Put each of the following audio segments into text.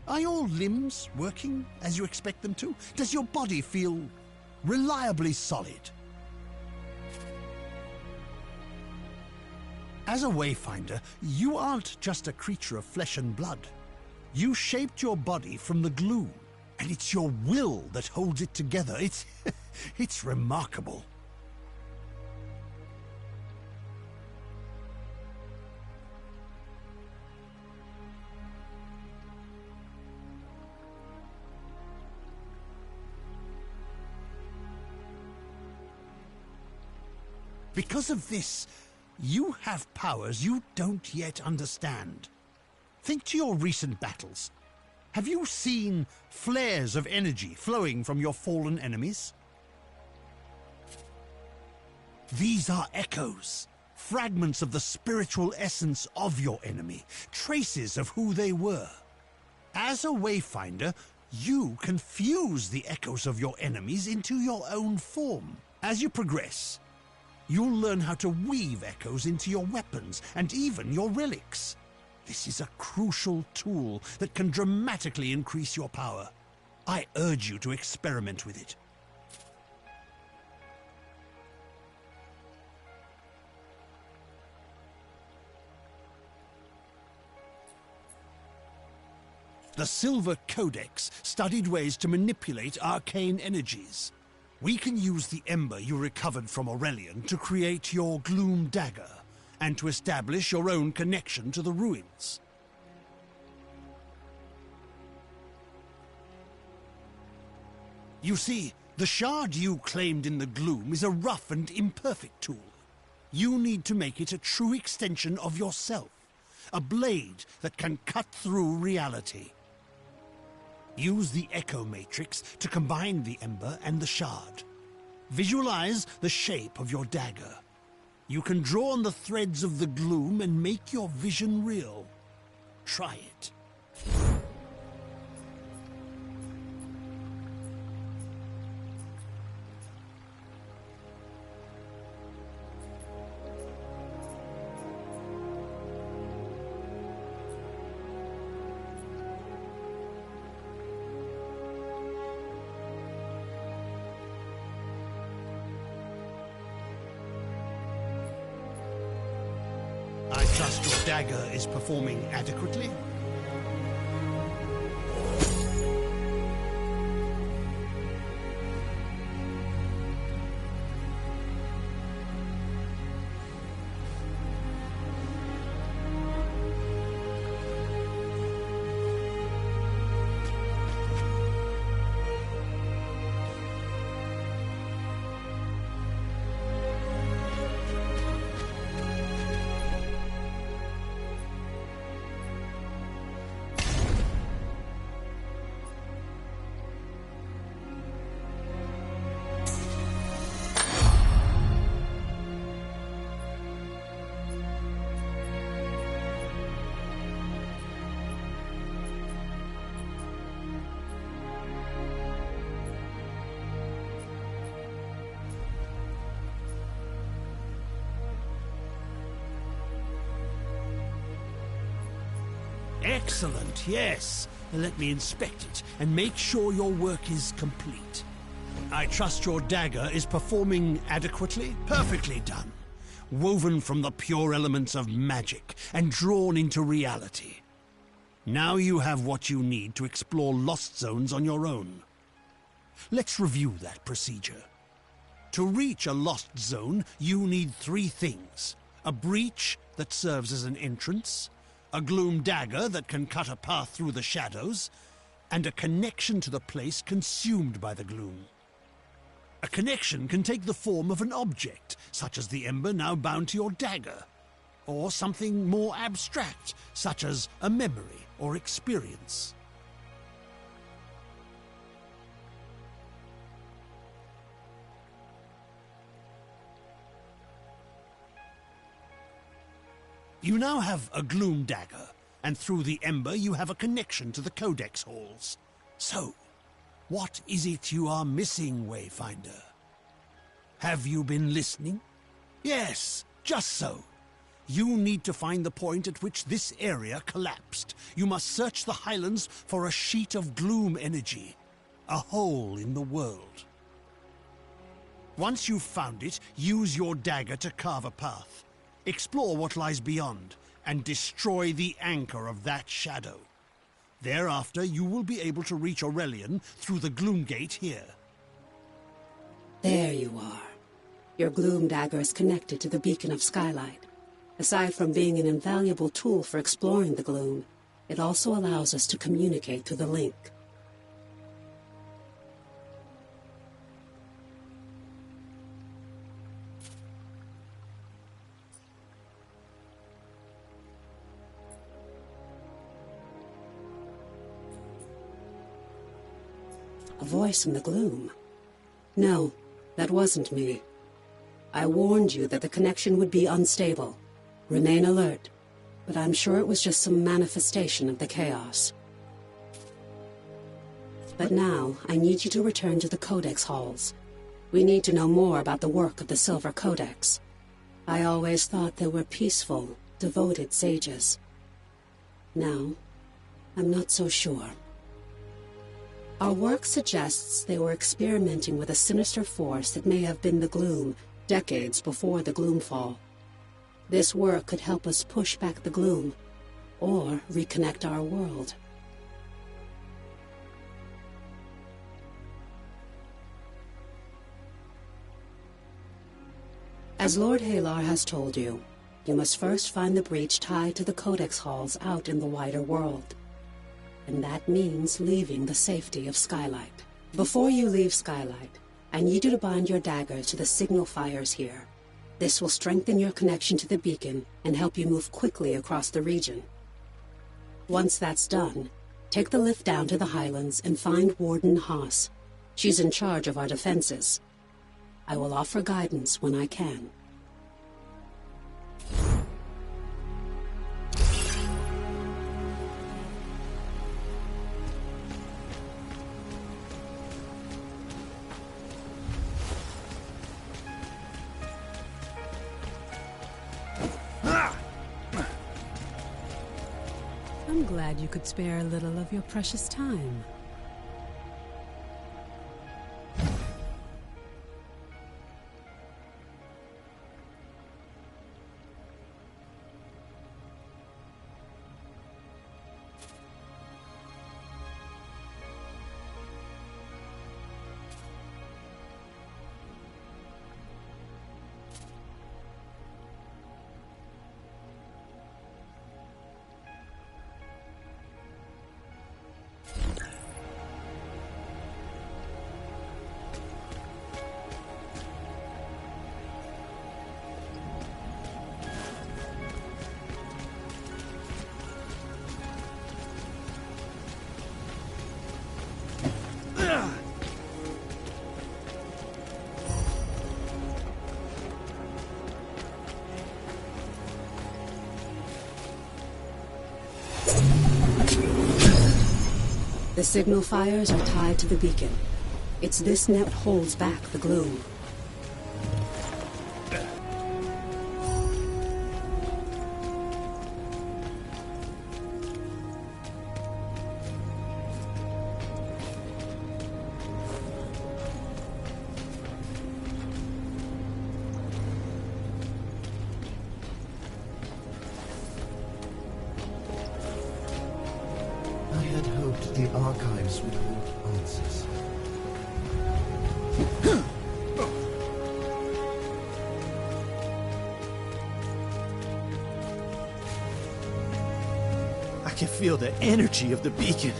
Are your limbs working as you expect them to? Does your body feel reliably solid? As a Wayfinder, you aren't just a creature of flesh and blood. You shaped your body from the gloom, and it's your will that holds it together. It's remarkable. Because of this, you have powers you don't yet understand. Think to your recent battles. Have you seen flares of energy flowing from your fallen enemies? These are echoes, fragments of the spiritual essence of your enemy, traces of who they were. As a Wayfinder, you can fuse the echoes of your enemies into your own form. As you progress, you'll learn how to weave echoes into your weapons and even your relics. This is a crucial tool that can dramatically increase your power. I urge you to experiment with it. The Silver Codex studied ways to manipulate arcane energies. We can use the ember you recovered from Aurelian to create your Gloom Dagger, and to establish your own connection to the ruins. You see, the shard you claimed in the gloom is a rough and imperfect tool. You need to make it a true extension of yourself, a blade that can cut through reality. Use the Echo Matrix to combine the ember and the shard. Visualize the shape of your dagger. You can draw on the threads of the gloom and make your vision real. Try it. I trust your dagger is performing adequately. Excellent, yes. Let me inspect it and make sure your work is complete. I trust your dagger is performing adequately. Perfectly done. Woven from the pure elements of magic and drawn into reality. Now you have what you need to explore lost zones on your own. Let's review that procedure. To reach a lost zone, you need 3 things. A breach that serves as an entrance, a gloom dagger that can cut a path through the shadows, and a connection to the place consumed by the gloom. A connection can take the form of an object, such as the ember now bound to your dagger, or something more abstract, such as a memory or experience. You now have a gloom dagger, and through the ember you have a connection to the Codex halls. So, what is it you are missing, Wayfinder? Have you been listening? Yes, just so. You need to find the point at which this area collapsed. You must search the highlands for a sheet of gloom energy. A hole in the world. Once you've found it, use your dagger to carve a path. Explore what lies beyond, and destroy the anchor of that shadow. Thereafter, you will be able to reach Aurelian through the Gloom Gate here. There you are. Your Gloom Dagger is connected to the Beacon of Skylight. Aside from being an invaluable tool for exploring the gloom, it also allows us to communicate through the link. A voice in the gloom. No, that wasn't me. I warned you that the connection would be unstable. Remain alert, but I'm sure it was just some manifestation of the chaos. But now, I need you to return to the Codex halls. We need to know more about the work of the Silver Codex. I always thought they were peaceful, devoted sages. Now, I'm not so sure. Our work suggests they were experimenting with a sinister force that may have been the Gloom, decades before the Gloomfall. This work could help us push back the Gloom, or reconnect our world. As Lord Halar has told you, you must first find the breach tied to the Codex halls out in the wider world. And that means leaving the safety of Skylight. Before you leave Skylight, I need you to bind your dagger to the signal fires here. This will strengthen your connection to the beacon and help you move quickly across the region. Once that's done, take the lift down to the Highlands and find Warden Haas. She's in charge of our defenses. I will offer guidance when I can. I'm glad you could spare a little of your precious time. The signal fires are tied to the beacon. It's this net holds back the gloom. The archives would hold answers. I can feel the energy of the beacon.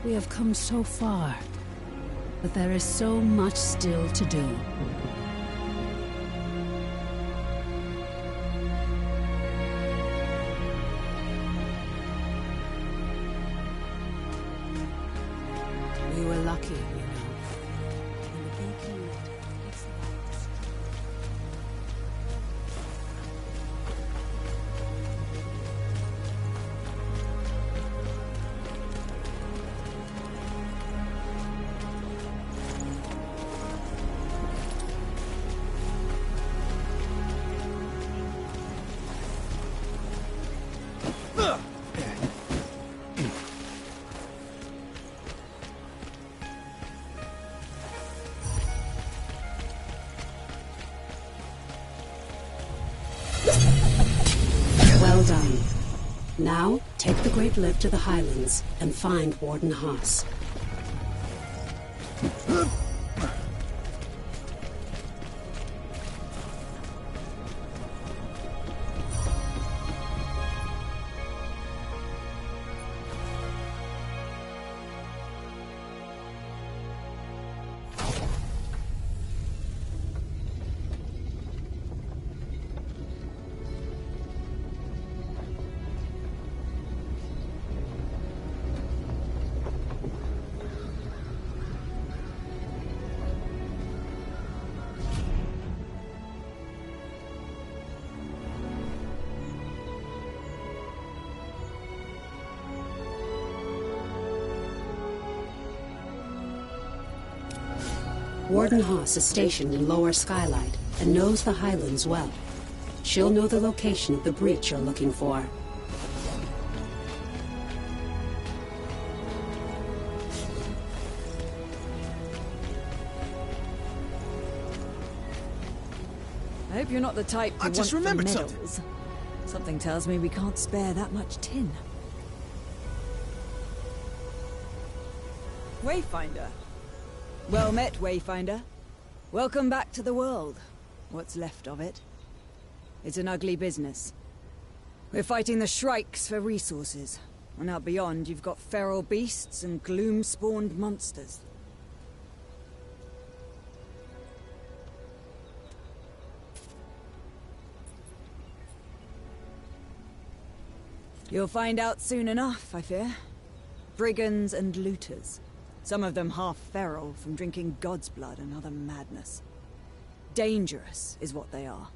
We have come so far, but there is so much still to do. We were lucky, you know. When the beacon lit, it's the lights. Well done. Now, take the Great Lift to the Highlands and find Warden Haas. Warden Haas is stationed in Lower Skylight and knows the Highlands well. She'll know the location of the breach you're looking for. I hope you're not the type to I just want the remembered medals. Something tells me we can't spare that much tin. Wayfinder. Well met, Wayfinder. Welcome back to the world. What's left of it. It's an ugly business. We're fighting the Shrikes for resources. And out beyond, you've got feral beasts and gloom-spawned monsters. You'll find out soon enough, I fear. Brigands and looters. Some of them half feral from drinking God's blood and other madness. Dangerous is what they are.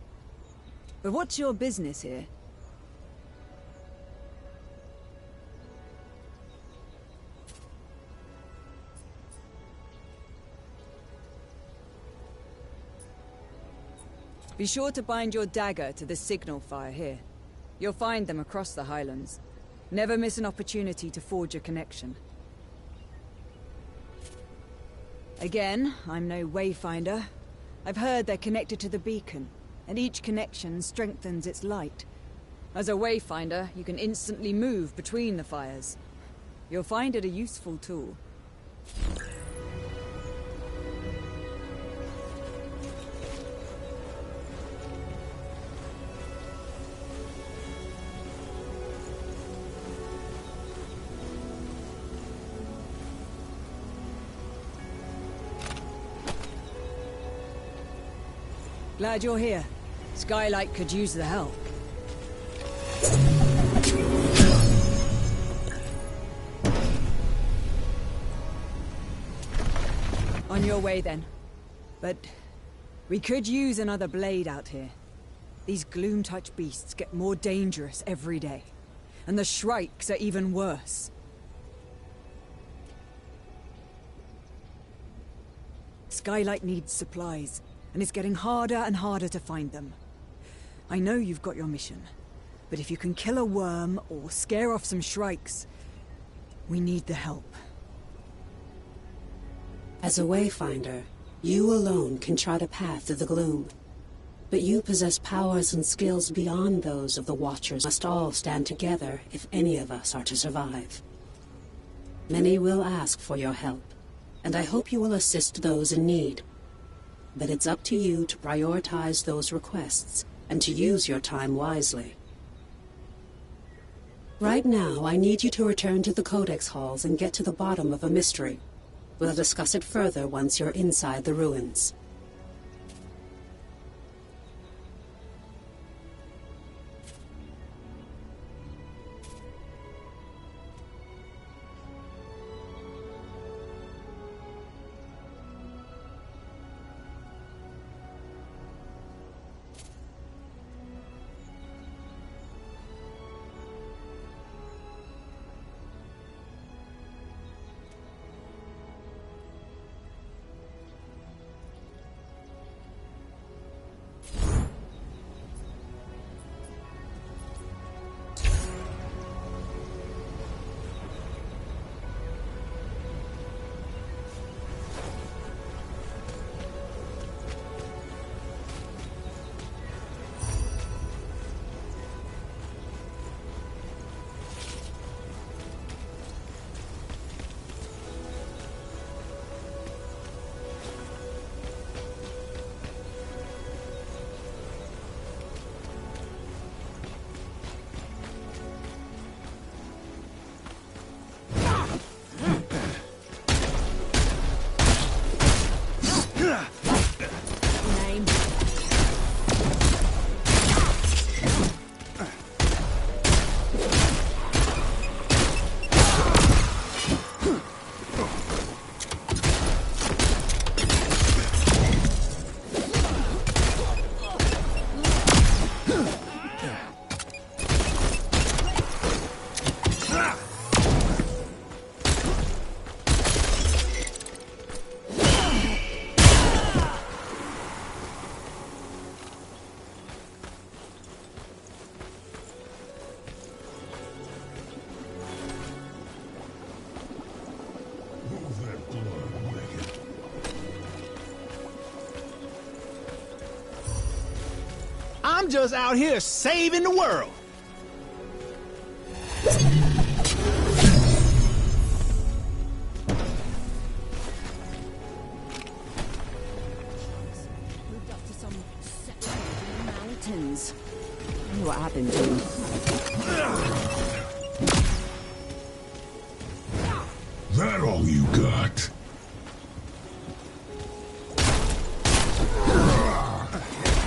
But what's your business here? Be sure to bind your dagger to the signal fire here. You'll find them across the Highlands. Never miss an opportunity to forge a connection. Again, I'm no Wayfinder. I've heard they're connected to the beacon, and each connection strengthens its light. As a Wayfinder, you can instantly move between the fires. You'll find it a useful tool. Glad you're here. Skylight could use the help. On your way then. But we could use another blade out here. These gloom-touch beasts get more dangerous every day. And the Shrikes are even worse. Skylight needs supplies. And it's getting harder and harder to find them. I know you've got your mission, but if you can kill a worm or scare off some Shrikes, we need the help. As a Wayfinder, you alone can chart a path through the gloom. But you possess powers and skills beyond those of the Watchers. Must all stand together if any of us are to survive. Many will ask for your help, and I hope you will assist those in need. But it's up to you to prioritize those requests, and to use your time wisely. Right now, I need you to return to the Codex halls and get to the bottom of a mystery. We'll discuss it further once you're inside the ruins. I'm just out here saving the world. Moved up to some section in the mountains. I wonder what happened to him. That all you got?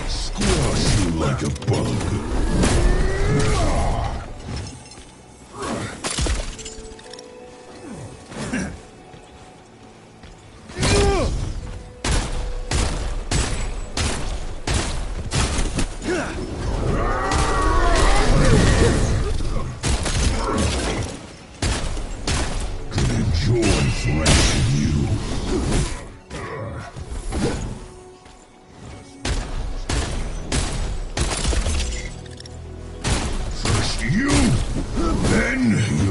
Squash you like a bug.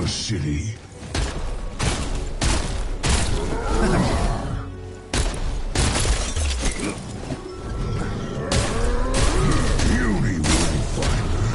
City. Beauty, Wayfinder.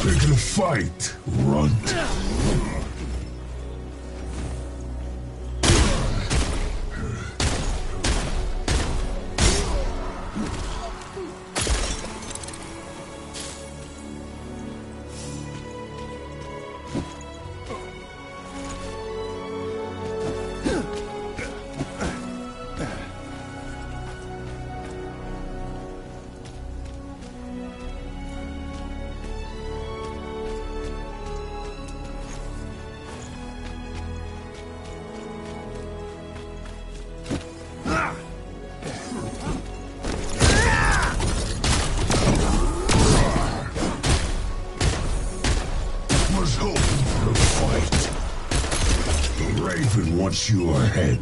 Pick a fight, runt. Was hoping for a fight. The Raven wants your head.